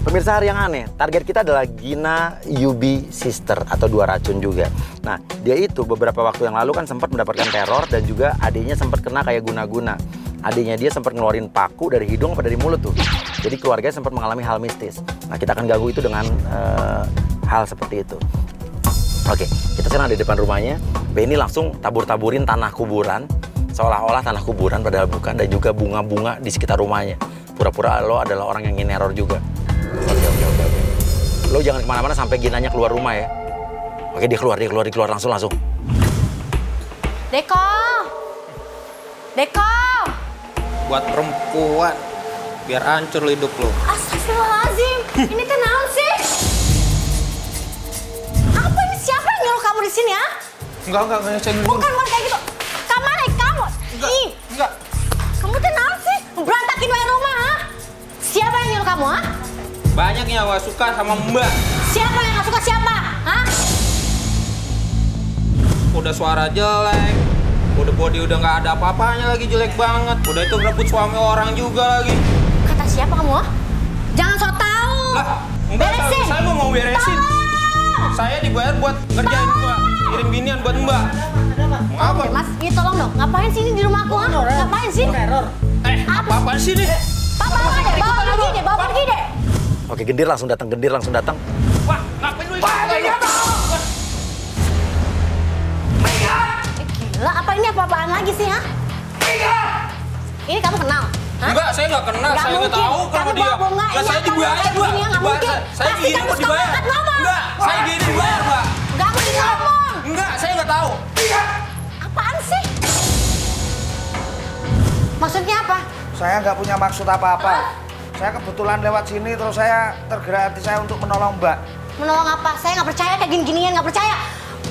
Pemirsa hari yang aneh, target kita adalah Gina Yubi Sister atau dua racun juga. Nah, dia itu beberapa waktu yang lalu kan sempat mendapatkan teror dan juga adiknya sempat kena kayak guna-guna. Adiknya dia sempat ngeluarin paku dari hidung apa dari mulut tuh. Jadi keluarganya sempat mengalami hal mistis. Nah, kita akan ganggu itu dengan hal seperti itu. Oke, kita sekarang ada di depan rumahnya. Benny langsung tabur-taburin tanah kuburan, seolah-olah tanah kuburan padahal bukan, dan juga bunga-bunga di sekitar rumahnya. Pura-pura lo adalah orang yang ingin neror juga. Oke. Lo jangan kemana-mana sampai Ginanya keluar rumah ya. Oke, dia keluar langsung. Deko! Buat perempuan, biar hancur hidup lo. Astagfirullahaladzim, ini teh naon sih? Apa ini, siapa yang nyuruh kamu di sini, ya? Enggak, saya dulu. Bukan kayak gitu. Kamana kamu? Enggak. Kamu teh naon sih? Berantakin wae rumah, ha? Siapa yang nyuruh kamu, ha? Banyak yang gak suka sama Mbak. Siapa yang gak suka siapa, ha? Udah suara jelek, udah body udah gak ada apa-apanya lagi, jelek banget. Udah itu rebut suami orang juga lagi. Kata siapa kamu, ha? Jangan sok tahu. Lah, enggak, Beresin. saya mau beresin. Tolong. Saya dibayar buat ngerjain Mbak, kirim ginian buat Mbak. Mau apa? Mas, ini tolong dong. Ngapain sih ini di rumahku, ha? Ngapain sih? Apa sih nih? Bawa pergi deh. Oke, gendir langsung datang. Wah, ngapain lu? Gila, apa ini apa-apaan lagi sih, ha? Ini kamu kenal? Hah? Enggak, saya nggak kenal, Nggak saya nggak mungkin. tahu Kamu kenapa dia. bawa bunga, Nggak, ini saya apa dibayar, kayak Mbak. begini, nggak mungkin. Saya Pasti gini kamu mau suka dibayar. banget ngomong. Enggak, saya gini dibayar, Mbak. Nggak mungkin ngomong. Enggak, saya nggak tahu. Apaan sih? Maksudnya apa? Saya nggak punya maksud apa-apa. Saya kebetulan lewat sini terus saya tergerak hati saya untuk menolong Mbak. Menolong apa? Saya nggak percaya kayak gini-ginian, nggak percaya.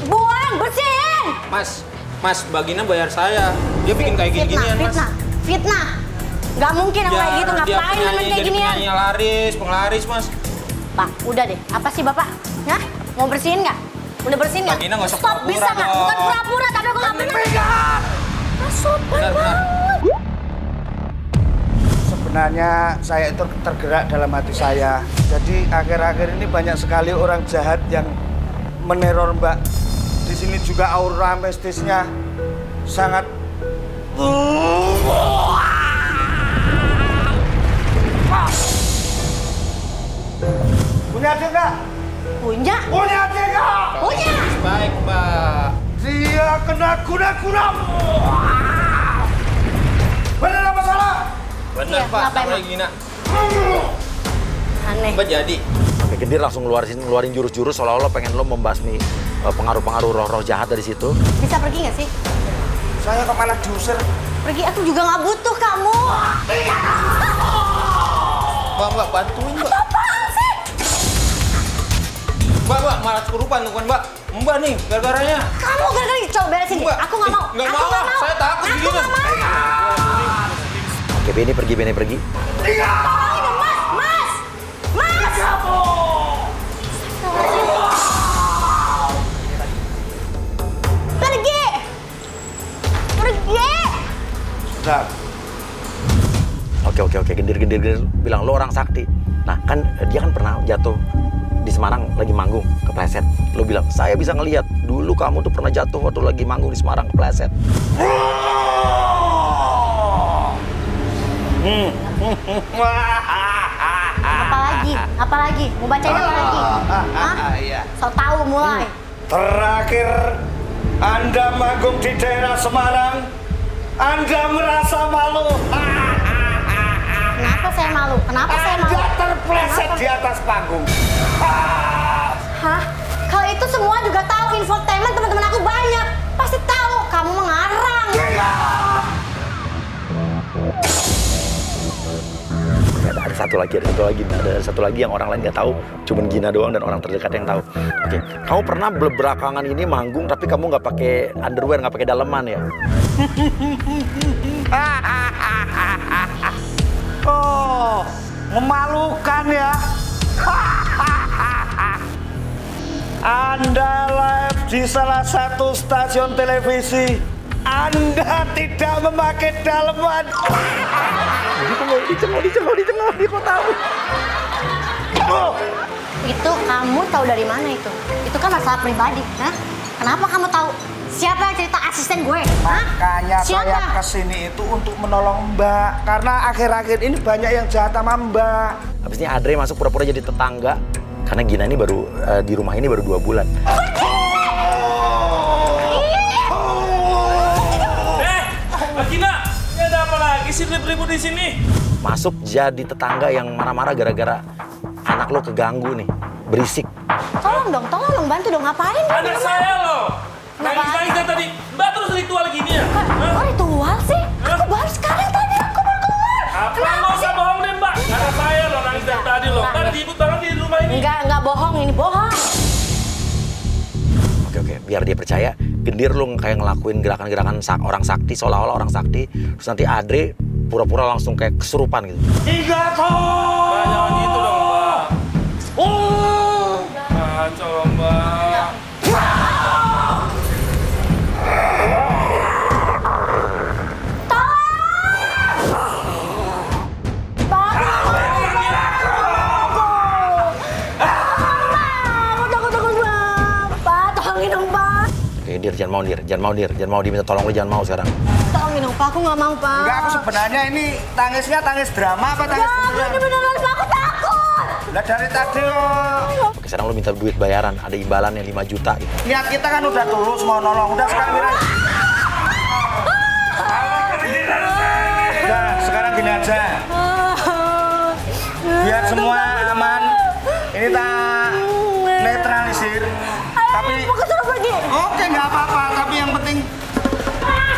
Buang, bersihin. Mas, Bagina bayar saya. Dia bikin kayak gini-ginian, Mas. Fitnah. Nggak mungkin yang kayak gitu. Dia Ngapain namanya kayak ginian? penyanyi penglaris, Mas. Pak, udah deh. Apa sih Bapak? Hah? Mau bersihin nggak? Udah bersihin nggak? Bagina nggak usah Stop, pura-pura bisa nggak? dong. Bukan pura-pura, tapi aku nggak benar. Sopan Benar. banget. Sebenarnya saya itu tergerak dalam hati saya. Jadi akhir-akhir ini banyak sekali orang jahat yang meneror Mbak. Di sini juga aura mistisnya sangat. Punya adik nggak? Punya? Punya adik nggak? Punya? Baik, Mbak. Dia kena guna-guna. Benar apa salah? Benar, Iya, Pak. kenapa Sama emang? Gina. Aneh. Mbak jadi. Oke, gendir langsung ngeluarin jurus-jurus seolah-olah pengen lo membasmi pengaruh-pengaruh roh-roh jahat dari situ. Bisa pergi nggak sih? Saya kok malah diusir. Pergi, aku juga nggak butuh kamu. Mbak, bantuin, Mbak. Apaan sih? Mbak, malah kerupan tuh kan, Mbak. Mbak nih, gara-garanya. Kamu gara-gara ini, coba beresin. Mbak. Aku nggak mau. Nggak Aku mau, nggak saya takut Aku begini. nggak mau. Oke, Benny pergi. Tolongin dong, Mas. Pergi. Sudah. Oke, gendir bilang lo orang sakti. Nah, kan dia kan pernah jatuh di Semarang lagi manggung, kepleset. Lo bilang, saya bisa ngelihat dulu kamu tuh pernah jatuh waktu lagi manggung di Semarang, kepleset. Apalagi? Mau bacain apa lagi? Hah? Iya. So tahu mulai. Terakhir Anda manggung di daerah Semarang, Anda merasa malu. Kenapa saya malu? Anda terpleset di atas panggung. Hah? Kalau itu semua juga tahu, infotainment teman-teman aku banyak. Pasti tahu kamu mengarang. Ada satu lagi yang orang lain nggak tahu, cuman Gina doang dan orang terdekat yang tahu. Oke, kamu pernah belakangan ini manggung tapi kamu nggak pakai underwear, nggak pakai daleman ya? Oh, memalukan ya. Anda live di salah satu stasiun televisi. Anda tidak memakai daleman. Dicengol, kok tahu? Itu kamu tahu dari mana itu? Itu kan masalah pribadi, hah? Kenapa kamu tahu? Siapa yang cerita asisten gue? Hah? Makanya saya Siapa? kesini itu untuk menolong Mbak. Karena akhir-akhir ini banyak yang jahat sama Mbak. Habis ini Andre masuk pura-pura jadi tetangga. Karena Gina ini baru di rumah ini baru 2 bulan. Mbak Gina, ini ada apa lagi sih ribut-ribut di sini? Masuk jadi tetangga yang marah-marah gara-gara anak lo keganggu nih. Berisik. Tolong dong, bantu dong. Ngapain? Anak saya loh. Nangis-nangis dari tadi. Mbak terus ritual gini ya? Kok ritual sih? Aku baru sekarang tadi aku baru keluar. Apa? Kenapa Nggak usah sih? bohong deh Mbak. Anak saya loh nangis dari tadi loh. Nggak ribut banget di rumah ini. Enggak bohong, ini bohong. Oke, biar dia percaya. Gendir lo kayak ngelakuin gerakan-gerakan orang sakti, seolah-olah orang sakti. Terus nanti Andre pura-pura langsung kayak kesurupan gitu. Mbak jangan gitu dong Mbak. Kacau loh Mbak. Oke, Dir, jangan mau diminta tolong lo, jangan mau sekarang. Tolongin dong, Pak. Aku nggak mau, Pak. Enggak, aku sebenarnya ini tangisnya tangis drama apa tangis Ini beneran? beneran, Pak. Aku takut. Lah dari tadi loh. Oke, sekarang lo minta duit bayaran, ada imbalannya 5 juta gitu. Niat kita kan udah tulus mau nolong. Udah sekarang gini aja. Udah, sekarang gini aja. Biar semua aman. Ini tak netralisir. Tapi Aku suruh pergi. oke nggak apa-apa. Tapi yang penting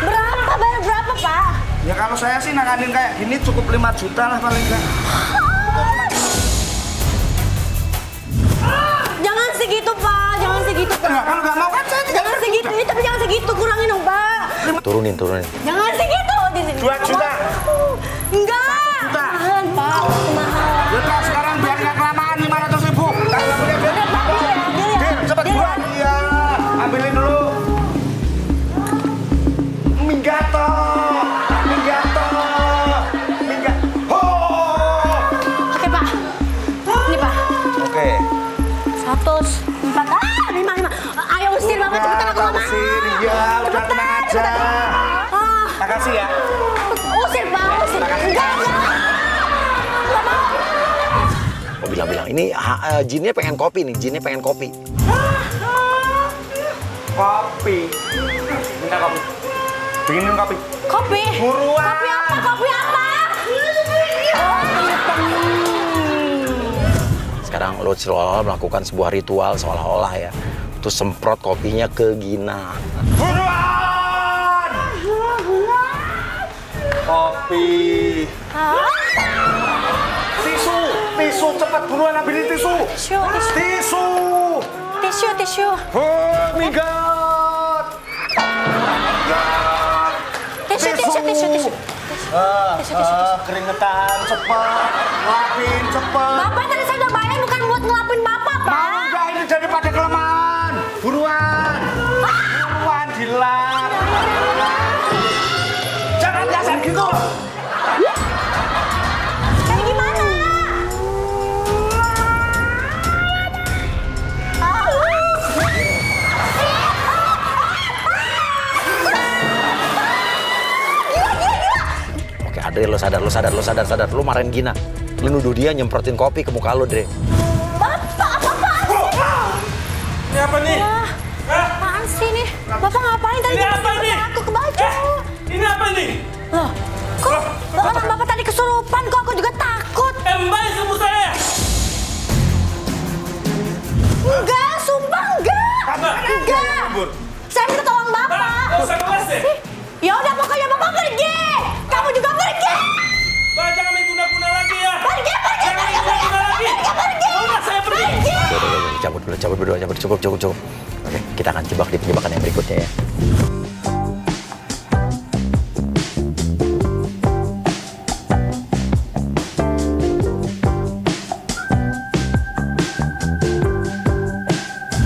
Berapa? Bayar berapa, Pak? ya kalau saya sih nanganin kayak gini cukup 5 juta lah paling nggak. Jangan segitu, Pak. Jangan segitu, Pak. Enggak, kalau nggak mau kan saya tinggal Jangan segitu, tapi jangan segitu. Kurangin dong, Pak. Turunin. Jangan segitu. 2 juta. Enggak. juta. Mahal, Pak. Mahal. Udah sekarang biar nggak kelamaan 500.000. Kalau nggak punya duit, Dir, cepet buruan. Iya, ambilin dulu. Minggato. Oke, Pak. Ini, Pak. Oke. 104. 5. Ayo usir, Bapak. Cepetan aku nggak mau. Usir, iya, udah tenang aja. Ah, Makasih ya. usir, Pak. Usir. Enggak. Nggak mau. Oh, bilang ini jinnya pengen kopi nih, Kopi. Minta kopi. Bikinin kopi. Kopi. Buruan. Kopi apa? Kopi apa? Sekarang lo seolah-olah melakukan sebuah ritual seolah-olah ya. Terus semprot kopinya ke Gina. Buruan. Kopi. Tisu cepat buruan ambilin tisu. Tisu. Oh, minggat. Tisu. Keringetan cepat. Lapin cepat. Bapak tadi saya udah bayar bukan buat ngelapin Bapak, Pak. Mau nggak ini daripada kelemahan? Buruan. Buruan dilap. Jangan biasa gitu. Kayak gimana? Oke, Andre lo sadar. Lo marahin Gina. Lo nuduh dia nyemprotin kopi ke muka lo, Dre. Ini apa nih? Hah? Apaan sih nih? Bapak ngapain tadi? Ini apa ini? Aku ke baju. Ini apa nih? Loh, kok Bapak tadi kesurupan? Kok aku juga takut? Mbak yang sembuh saya. Enggak, sumpah enggak. Enggak. Kubur. Saya minta tolong Mbak, Bapak. nggak usah ngeles deh. Ya udah pokoknya Bapak pergi. Kamu juga pergi. Mbak jangan main guna-guna lagi ya. Pergi. Jangan main guna-guna lagi. Ya udah saya pergi. Udah, cabut berdua, cukup. Oke, kita akan jebak di penjebakan yang berikutnya ya.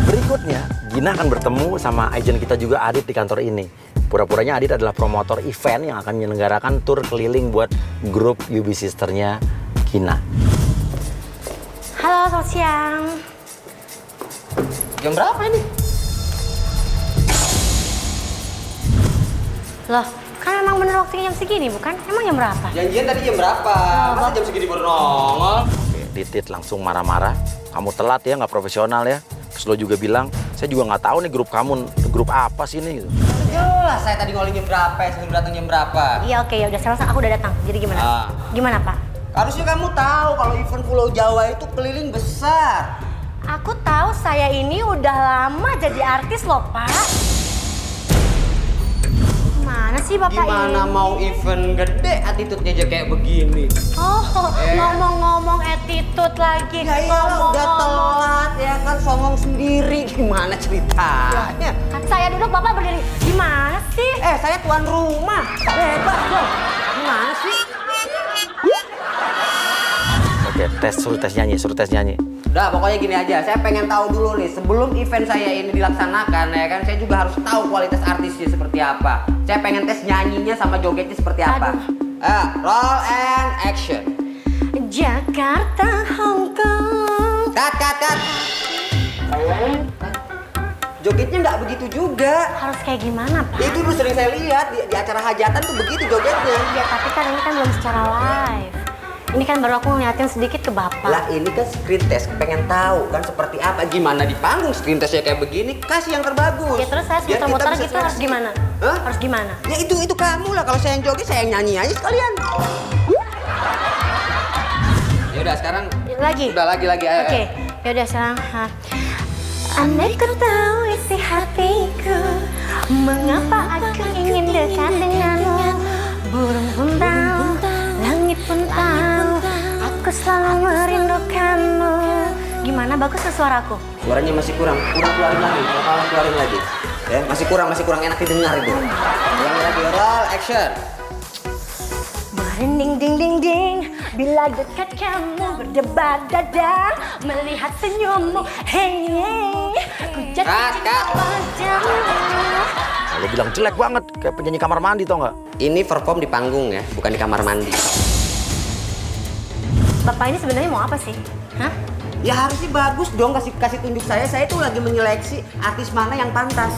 Berikutnya, Gina akan bertemu sama agent kita juga, Adit, di kantor ini. Pura-puranya Adit adalah promotor event yang akan menyelenggarakan tur keliling buat grup UB Sisternya Gina. Halo. selamat siang. Jam berapa ini? Loh, kan memang bener waktunya jam segini, bukan? Emang jam berapa? Janjian tadi jam berapa? Masa jam segini baru nongol? Oke, Titit langsung marah-marah. Kamu telat ya, nggak profesional ya. Terus lo juga bilang, saya juga nggak tahu nih grup kamu, grup apa sih ini gitu. Jelas saya tadi ngolin jam berapa, sebelum datang jam berapa. Iya oke, ya udah sekarang aku udah datang. Jadi gimana? Gimana Pak? Harusnya kamu tahu kalau event Pulau Jawa itu keliling besar. Aku tahu saya ini udah lama jadi artis loh Pak. Gimana sih Bapak Gimana ini? mau event gede attitude-nya aja kayak begini? Oh, ngomong-ngomong attitude lagi. Ya iyalah udah telat ya kan songong sendiri. Gimana ceritanya? Kan saya duduk Bapak berdiri. Gimana sih? Saya tuan rumah. Hebat dong. Gimana sih? Oke, suruh tes nyanyi. Udah pokoknya gini aja, saya pengen tahu dulu nih sebelum event saya ini dilaksanakan ya kan, saya juga harus tahu kualitas artisnya seperti apa. Saya pengen tes nyanyinya sama jogetnya seperti apa. Roll and action. Jakarta, Hong Kong. Cut. Jogetnya nggak begitu juga. Harus kayak gimana Pak? Itu dulu sering saya lihat di acara hajatan tuh begitu jogetnya. Ya tapi kan ini kan belum secara live. Ini kan baru aku ngeliatin sedikit ke Bapak. Lah ini kan screen test, pengen tahu kan seperti apa, gimana di panggung screen testnya kayak begini, kasih yang terbagus. Ya terus saya Biar kita muter-muter bisa gitu harus seleksi. gimana? Hah? Harus gimana? Ya itu kamu lah, kalau saya yang joget saya yang nyanyi aja sekalian. Ya udah sekarang. Lagi? Udah lagi ayo. Oke, ya udah sekarang. Andai kau tahu isi hatiku, mengapa aku ingin dekat denganmu? Burung pun tahu, langit pun tahu, aku selalu merindukanmu. Gimana, bagus tuh suaraku? Suaranya masih kurang keluarin lagi, keluarin lagi. Ya, masih kurang enak didengar itu. Ulangi lagi, roll action. Merinding ding ding ding, bila dekat kamu berdebar dada, melihat senyummu, hey, ku jatuh cinta padamu. Nah, lo bilang jelek banget, kayak penyanyi kamar mandi tau nggak? Ini perform di panggung ya, bukan di kamar mandi. Bapak ini sebenarnya mau apa sih? Hah? Ya harusnya bagus dong, kasih tunjuk saya tuh lagi menyeleksi artis mana yang pantas.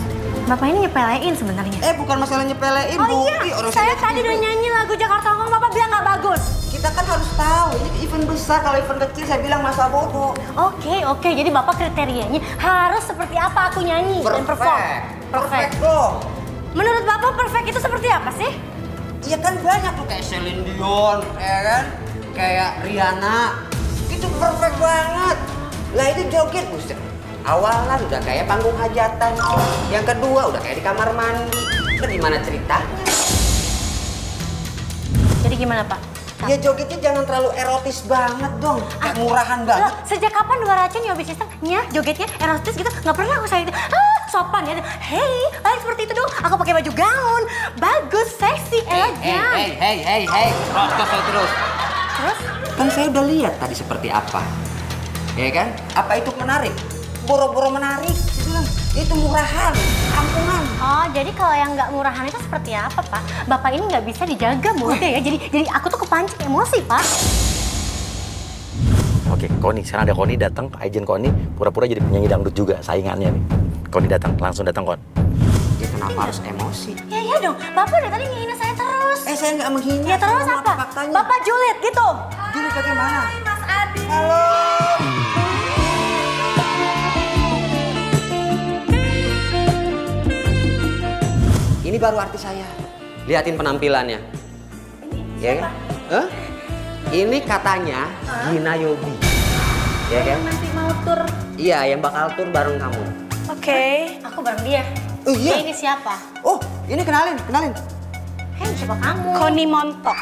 Bapak ini nyepelein sebenarnya. Bukan masalah nyepelein, Oh bukti iya, orang saya lihat tadi di udah TV. nyanyi lagu Jakarta Hong Kong, Bapak bilang nggak bagus. Kita kan harus tahu, ini event besar, kalau event kecil saya bilang masa bodoh. Oke, jadi Bapak kriterianya harus seperti apa aku nyanyi dan perform. Perfect dong. Menurut Bapak perfect itu seperti apa sih? Iya kan banyak tuh kayak Celine Dion, ya kan? Kayak Rihanna, itu perfect banget. Lah itu joget, buset. Awalan udah kayak panggung hajatan, yang kedua udah kayak di kamar mandi. Itu gimana ceritanya? Jadi gimana Pak? Ya jogetnya jangan terlalu erotis banget dong, kayak murahan banget. Loh, sejak kapan Dua Racun Yobi Sisternya jogetnya erotis gitu? Nggak pernah aku saya itu. Sopan ya. Hey, seperti itu dong. Aku pakai baju gaun, bagus, seksi, elegan. Hey. Terus. Terus? Kan saya udah lihat tadi seperti apa. Ya kan? Apa itu menarik? Boro-boro menarik. Saya bilang, itu murahan, kampungan. Oh, jadi kalau yang nggak murahan itu seperti apa, Pak? Bapak ini nggak bisa dijaga moodnya ya. Jadi aku tuh kepancing emosi, Pak. Oke, Koni, sekarang ada Koni datang, agent Koni, pura-pura jadi penyanyi dangdut juga, saingannya nih. Koni datang, langsung datang Kon. Ya kenapa harus emosi? Ya iya dong, Bapak dari tadi ngehina saya terus. Saya nggak menghina. Ya terus Cuma apa? faktanya. Bapak julid gitu. Jadi bagaimana? Mas Adi. Halo. Ini baru artis saya. Lihatin penampilannya. Ya kan? Ini katanya Gina Yobi. Ya kan? Nanti mau tur. Iya, yang bakal tur bareng kamu. Oke. Aku bareng dia. Oh iya. Ini siapa? Oh, ini kenalin. Hei, siapa kamu? Koni Montok.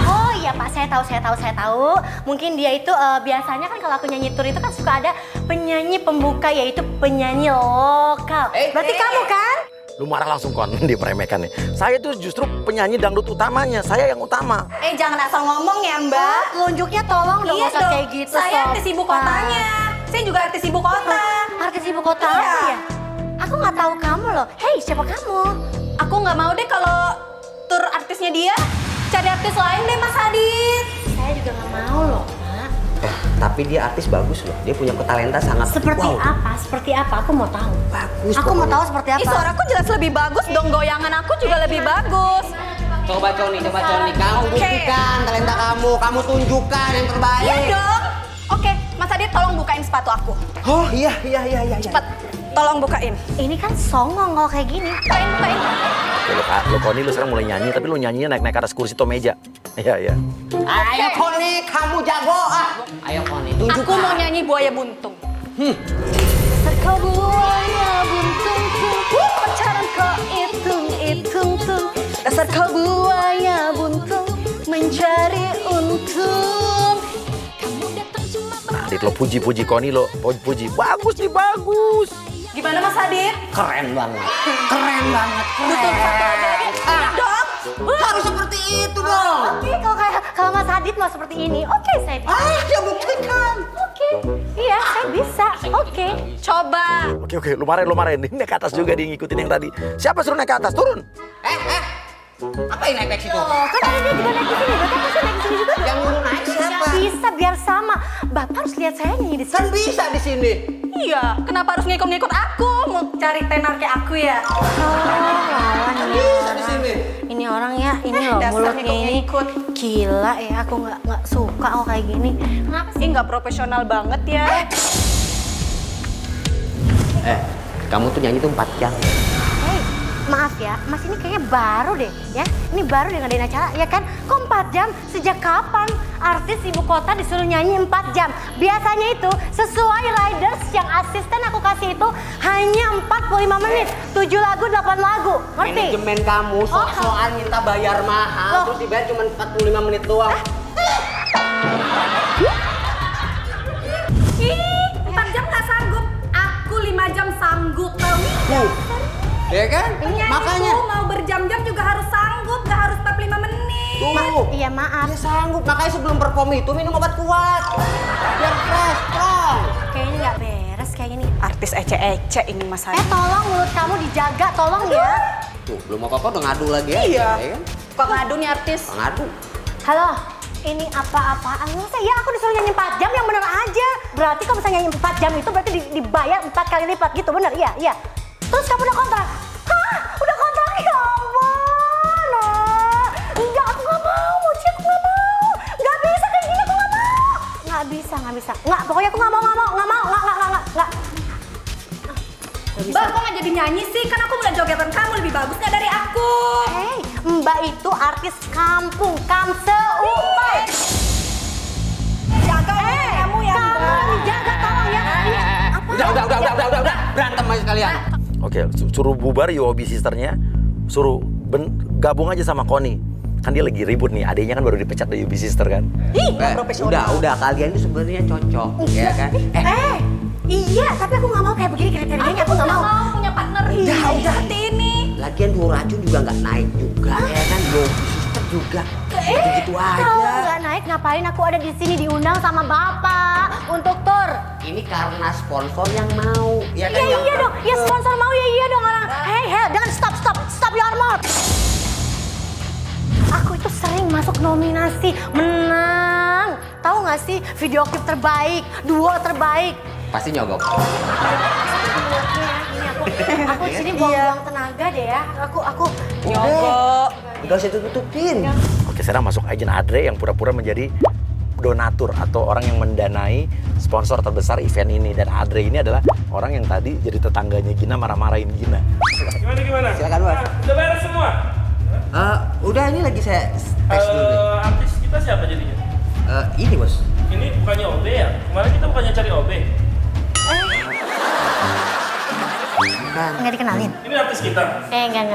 Oh iya Pak, saya tahu. Mungkin dia itu biasanya kan kalau aku nyanyi tur itu kan suka ada penyanyi pembuka yaitu penyanyi lokal. Berarti kamu kan? Lu marah langsung Kon, diperemehkan nih. Saya tuh justru penyanyi dangdut utamanya, saya yang utama. Jangan asal ngomong ya Mbak. Telunjuknya tolong dong, Iya nggak usah dong, kayak gitu. saya artis ibu sopan. kotanya. Saya juga artis ibu kota. Artis ibu kota Iya. apa ya? Aku nggak tahu kamu loh. Hei, siapa kamu? Aku nggak mau deh kalau tur artisnya dia. Cari artis lain deh Mas Adit. Saya saya juga nggak mau loh, Mak. Tapi dia artis bagus loh. Dia punya talenta sangat Seperti wow. apa? Seperti apa? Aku mau tahu. Bagus. Aku mau pokoknya. tahu seperti apa. Ih, suaraku jelas lebih bagus dong. Goyangan aku juga lebih bagus. Coba Coni. Kamu Oke. buktikan talenta kamu. Kamu tunjukkan yang terbaik. Iya dong. Oke, Mas Adit tolong bukain sepatu aku. Oh iya. Cepet, tolong bukain. Ini kan songong kalau kayak gini. Bukain. Oke, lo Koni, lo sekarang mulai nyanyi, tapi lo nyanyinya naik ke atas kursi atau meja. Iya. Ayo Koni, kamu jago. Ayo Koni, tunjukkan. Aku mau nyanyi buaya buntung. Kau buaya buntung pacaran kau hitung tung. Dasar kau buaya buntung mencari untung. Nah, Adit, lo puji Koni, lo puji. Bagus nih, bagus. Gimana Mas Adit? Keren banget. Butuh satu lagi. Iya dong. Harus seperti itu dong. Oke, kalau Mas Adit mau seperti ini, oke saya bisa. Ya buktikan. Oke, iya saya bisa. Oke. Coba. Oke, lo marahin. Ini naik ke atas juga dia ngikutin yang tadi. Siapa suruh naik ke atas? Turun. Apa yang naik situ? Oh, kan ada dia juga naik ke sini. Bapak pasti naik ke sini juga. Yang mau naik siapa? Bisa biar sama. Bapak harus lihat saya nyanyi di sini. Kan bisa di sini. Iya, kenapa harus ngikut-ngikut aku? Mau cari tenar kayak aku ya? Lawan ini Bisa di orang. sini. Ini orang ya, ini loh dasar mulutnya ini ngikut-ngikut. gila ya. Aku nggak suka kok kayak gini. Kenapa sih? Ih, nggak profesional banget ya. Kamu tuh nyanyi tuh 4 jam. Hei, maaf ya, Mas ini kayaknya baru deh ya. Ini baru deh ngadain acara, ya kan? Kok 4 jam? Sejak kapan artis ibu kota disuruh nyanyi 4 jam? Biasanya itu sesuai riders yang asisten aku kasih itu hanya 45 menit. 7 lagu, 8 lagu. Ngerti? Manajemen kamu soal minta bayar mahal, Loh. terus dibayar cuma 45 menit doang. Ih, 4 jam nggak sanggup. Aku 5 jam sanggup, tau nih. Ya kan? Makanya Makanya. mau berjam-jam juga harus sanggup, nggak harus 45 menit. Tuh. Iya maaf, Dia sanggup, makanya sebelum perform itu minum obat kuat. Biar fresh, strong. kayaknya nggak beres kayak gini. Artis ece-ece ini Mas Adit. Tolong mulut kamu dijaga, tolong ya. Tuh, belum apa-apa udah ngadu lagi aja. Iya. Ya kan? Kok ngadu nih artis? Ngadu. Halo, ini apa-apaan? Masa ya aku disuruh nyanyi 4 jam yang bener aja. Berarti kalau misalnya nyanyi 4 jam itu berarti dibayar 4 kali lipat gitu, bener? Iya, iya. Terus kamu udah kontrak? Hah? Udah kontrak? Ya ampun, nah. Enggak, aku nggak mau, Mochi, aku nggak mau. Nggak bisa kayak gini, aku nggak mau. Nggak bisa. Nggak, pokoknya aku nggak mau. Nggak. Mbak, kok nggak jadi nyanyi sih? Kan aku ngeliat jogetan kamu lebih bagus nggak dari aku? Hei, Mbak itu artis kampung, kamseupai. Jaga kamu ya, Kamu Mbak. dijaga, tolong ya. Iya. Apa? Udah. Berantem aja sekalian. Oke, suruh bubar UOB sisternya, suruh gabung aja sama Koni. Kan dia lagi ribut nih, adiknya kan baru dipecat dari UOB sister kan. Ih, nggak profesional. Udah, kalian itu sebenarnya cocok, ya kan? Iya, tapi aku nggak mau kayak begini kriterianya. Aku nggak mau. punya partner seperti ini. Lagian dua racun juga nggak naik juga, ya kan? Yogi sister juga, gitu aja. Kalau nggak naik, ngapain aku ada di sini diundang sama bapak untuk tur? Ini karena sponsor yang mau, ya kan? Ya iya dong, ya sponsor mau ya iya dong orang. Hey, jangan stop your mouth. Aku itu sering masuk nominasi, menang. Tahu nggak sih video klip terbaik, duo terbaik. Pasti nyogok. Ini aku di sini buang-buang tenaga deh ya. Aku Nyogok. Udah usah tutupin. Oke, sekarang masuk agent Adre yang pura-pura menjadi donatur atau orang yang mendanai sponsor terbesar event ini. Dan Adre ini adalah orang yang tadi jadi tetangganya Gina marah-marahin Gina. Gimana? Silakan, Mas. Udah beres semua? Udah ini lagi saya tes dulu. Artis kita siapa jadinya? Ini bos. Ini bukannya OB ya? Kemarin kita bukannya cari OB. Bukan. nggak dikenalin. Ini artis kita. Enggak.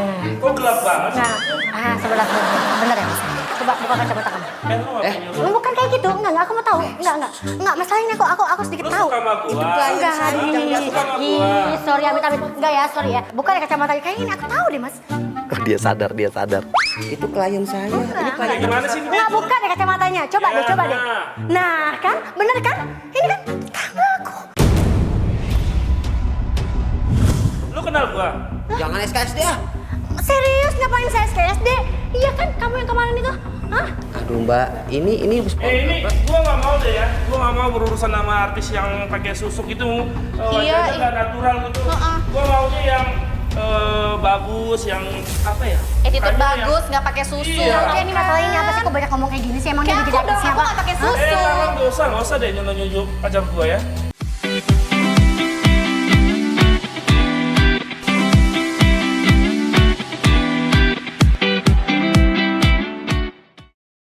Kok gelap banget sih? Nah, sebelah bener ya mas. Coba buka kacamata kamu. Kan lu nggak punya Bukan kayak gitu, enggak, aku mau tahu. Enggak, masalahnya aku sedikit Lu tahu. suka sama gua? Enggak, Jangan suka sama gua. sorry, amit. Enggak ya, sorry ya. Bukan ya kacamatanya, kayaknya ini aku tahu deh mas. Oh, dia sadar. Itu klien saya. Ini klien. Gimana sih ini? Enggak, bukan ya kacamatanya. Coba Ya, deh. nah. Nah, kan? Bener kan? Ini kan tangga aku. Lu kenal gua? Jangan SKSD ah. Serius, ngapain saya SKSD? Iya kan, kamu yang kemarin itu? Hah? Aduh Mbak, ini Ini gua nggak mau deh ya. Gua nggak mau berurusan sama artis yang pakai susuk itu. Wajahnya nggak natural gitu. Gua maunya yang bagus, yang apa ya? Attitude Kayaknya bagus, nggak pakai susu. Iya. Oke, ini masalahnya apa sih? Kok banyak ngomong kayak gini sih? Emang dia Kayak jadi aku dong, artis aku siapa? nggak pakai yang... susu. Nggak usah deh nyuruh-nyuruh pacar gua ya.